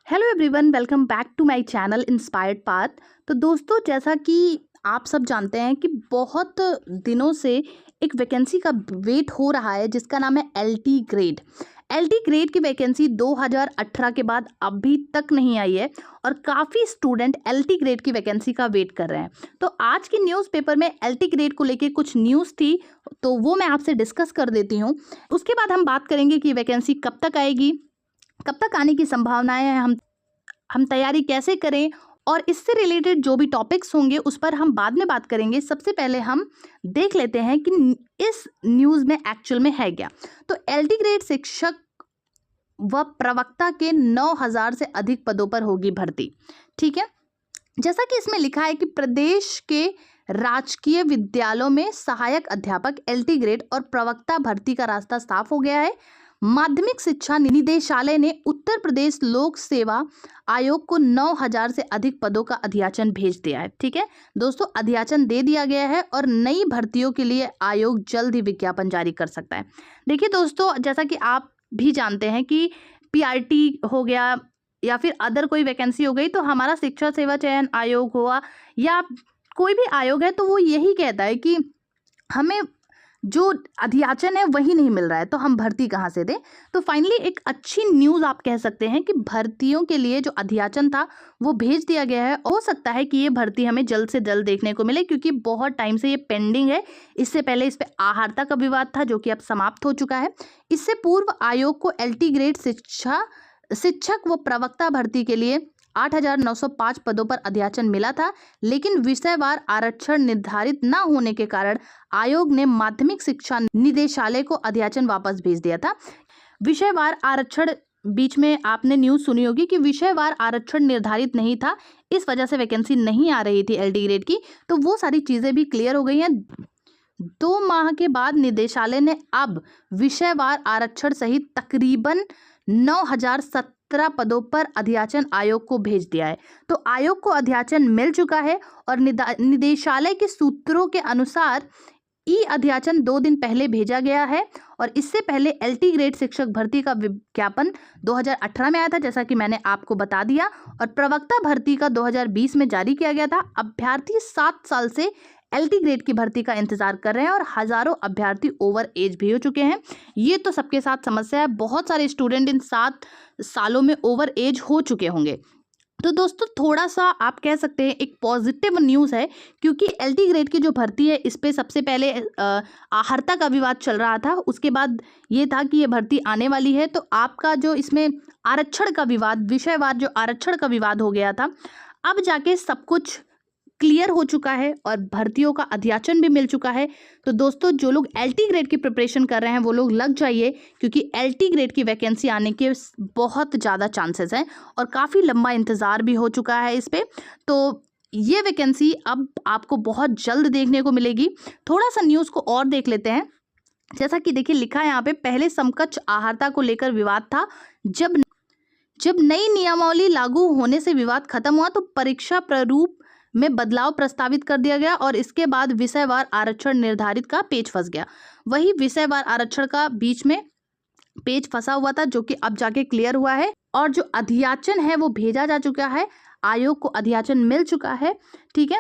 Hello everyone, welcome back to my channel inspired path. तो दोस्तों, जैसा कि आप सब जानते हैं कि बहुत दिनों से एक वैकेंसी का वेट हो रहा है जिसका नाम है एलटी ग्रेड। एलटी ग्रेड की वैकेंसी 2018 के बाद अभी तक नहीं आई है और काफ़ी स्टूडेंट एलटी ग्रेड की वैकेंसी का वेट कर रहे हैं। तो आज की न्यूज़पेपर में एलटी ग्रेड को लेके कुछ न्यूज़ थी, तो वो मैं आपसे डिस्कस कर देती हूँ। उसके बाद हम बात करेंगे कि वैकेंसी कब तक आएगी, कब तक आने की संभावनाएं हैं, हम तैयारी कैसे करें, और इससे रिलेटेड जो भी टॉपिक्स होंगे उस पर हम बाद में बात करेंगे। सबसे पहले हम देख लेते हैं कि इस न्यूज़ में एक्चुअल में है क्या। तो एलटी ग्रेड शिक्षक व प्रवक्ता के 9,000 से अधिक पदों पर होगी भर्ती। ठीक है, जैसा कि इसमें लिखा है कि प्रदेश के राजकीय विद्यालयों में सहायक अध्यापक एलटी ग्रेड और प्रवक्ता भर्ती का रास्ता साफ हो गया है। माध्यमिक शिक्षा निदेशालय ने उत्तर प्रदेश लोक सेवा आयोग को 9,000 से अधिक पदों का अध्याचन भेज दिया है। ठीक है दोस्तों, अध्याचन दे दिया गया है और नई भर्तियों के लिए आयोग जल्द ही विज्ञापन जारी कर सकता है। देखिए दोस्तों, जैसा कि आप भी जानते हैं कि पीआरटी हो गया या फिर अदर कोई वैकेंसी हो गई, तो हमारा शिक्षा सेवा चयन आयोग हुआ या कोई भी आयोग है, तो वो यही कहता है कि हमें जो अध्याचन है वही नहीं मिल रहा है, तो हम भर्ती कहाँ से दें। तो फाइनली एक अच्छी न्यूज़ आप कह सकते हैं कि भर्तियों के लिए जो अध्याचन था वो भेज दिया गया है। हो सकता है कि ये भर्ती हमें जल्द से जल्द देखने को मिले, क्योंकि बहुत टाइम से ये पेंडिंग है। इससे पहले इस पर आहारता का विवाद था जो कि अब समाप्त हो चुका है। इससे पूर्व आयोग को एलटी ग्रेड शिक्षक व प्रवक्ता भर्ती के लिए 8,905 पदों पर अध्याचन मिला था, लेकिन विषयवार आरक्षण निर्धारित न होने के कारण आयोग ने माध्यमिक शिक्षा निदेशालय को अध्याचन वापस भेज दिया था। विषयवार आरक्षण, बीच में आपने न्यूज़ सुनी होगी कि विषयवार आरक्षण निर्धारित नहीं था, इस वजह से वैकेंसी नहीं आ रही थी एलटी ग्रेड की। तो वो सारी चीज़ें भी क्लियर हो गई हैं। 2 माह के बाद निदेशालय ने अब विषयवार आरक्षण सहित तकरीबन 9,017 पदों पर अध्याचन आयोग को भेज दिया है। तो आयोग को अध्याचन मिल चुका है और निदेशालय के सूत्रों के अनुसार ई अध्याचन 2 दिन पहले भेजा गया है। और इससे पहले एलटी ग्रेड शिक्षक भर्ती का विज्ञापन 2018 में आया था, जैसा कि मैंने आपको बता दिया, और प्रवक्ता भर्ती का 2020 में जारी किया गया था। अभ्यर्थी 7 साल से एलटी ग्रेड की भर्ती का इंतजार कर रहे हैं और हजारों अभ्यर्थी ओवर एज भी हो चुके हैं। ये तो सबके साथ समस्या है, बहुत सारे स्टूडेंट इन 7 सालों में ओवर एज हो चुके होंगे। तो दोस्तों, थोड़ा सा आप कह सकते हैं एक पॉजिटिव न्यूज़ है, क्योंकि एलटी ग्रेड की जो भर्ती है इस पे सबसे पहले आहारता का विवाद चल रहा था। उसके बाद ये था कि ये भर्ती आने वाली है, तो आपका जो इसमें आरक्षण का विवाद, विषयवार जो आरक्षण का विवाद हो गया था, अब जाके सब कुछ क्लियर हो चुका है और भर्तियों का अध्याचन भी मिल चुका है। तो दोस्तों, जो लोग एलटी ग्रेड की प्रिपरेशन कर रहे हैं वो लोग लग जाइए, क्योंकि एलटी ग्रेड की वैकेंसी आने के बहुत ज़्यादा चांसेस हैं और काफ़ी लंबा इंतज़ार भी हो चुका है इस पर। तो ये वैकेंसी अब आपको बहुत जल्द देखने को मिलेगी। थोड़ा सा न्यूज़ को और देख लेते हैं। जैसा कि देखिए लिखा है यहाँ पे, पहले समकक्ष आहारता को लेकर विवाद था। जब नई नियमावली लागू होने से विवाद खत्म हुआ तो परीक्षा प्रारूप में बदलाव प्रस्तावित कर दिया गया और इसके बाद विषयवार आरक्षण निर्धारित का पेच फंस गया। वही विषयवार आरक्षण का बीच में पेच फंसा हुआ था, जो कि अब जाके क्लियर हुआ है और जो अध्याचन है वो भेजा जा चुका है। आयोग को अध्याचन मिल चुका है। ठीक है,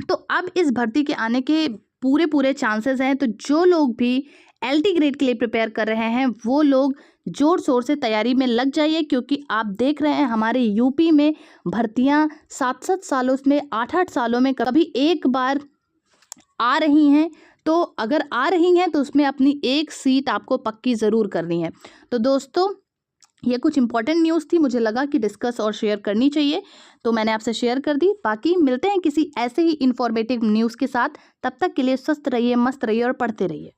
तो अब इस भर्ती के आने के पूरे चांसेस हैं। तो जो लोग भी एलटी ग्रेड के लिए प्रिपेयर कर रहे हैं वो लोग जोर शोर से तैयारी में लग जाइए, क्योंकि आप देख रहे हैं हमारे यूपी में भर्तियां 7-7 सालों में, 8-8 सालों में कभी एक बार आ रही हैं। तो अगर आ रही हैं तो उसमें अपनी एक सीट आपको पक्की ज़रूर करनी है। तो दोस्तों, ये कुछ इंपॉर्टेंट न्यूज़ थी, मुझे लगा कि डिस्कस और शेयर करनी चाहिए, तो मैंने आपसे शेयर कर दी। बाकी मिलते हैं किसी ऐसे ही इंफॉर्मेटिव न्यूज़ के साथ। तब तक के लिए स्वस्थ रहिए, मस्त रहिए और पढ़ते रहिए।